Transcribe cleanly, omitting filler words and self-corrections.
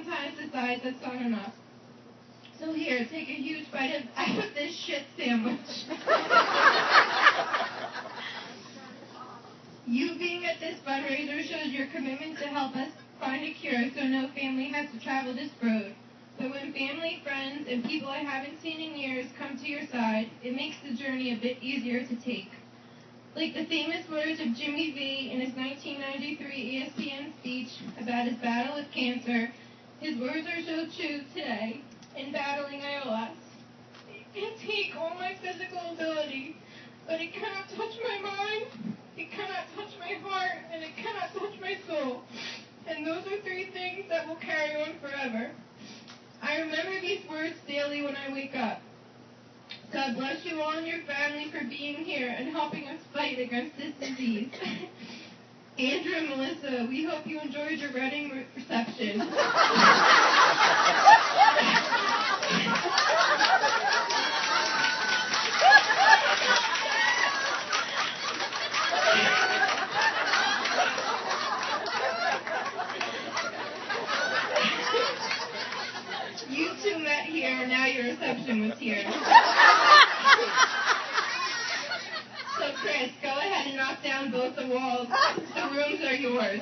sometimes decide that's not enough. So here, take a huge bite out of this shit sandwich. You being at this fundraiser shows your commitment to help us find a cure so no family has to travel this road. But when family, friends, and people I haven't seen in years come to your side, it makes the journey a bit easier to take. Like the famous words of Jimmy V in his 1993 ESPN speech about his battle with cancer, his words are so true today in battling ALS. It can take all my physical ability, but it cannot touch my mind, it cannot touch my heart, and it cannot touch my soul. And those are three things that will carry on forever. I remember these words daily when I wake up. God bless you all and your family for being here and helping us fight against this disease. Andrew and Melissa, we hope you enjoyed your wedding reception. You two met here, now your reception was here. So Chris, go ahead and knock down both the walls. The rooms are yours.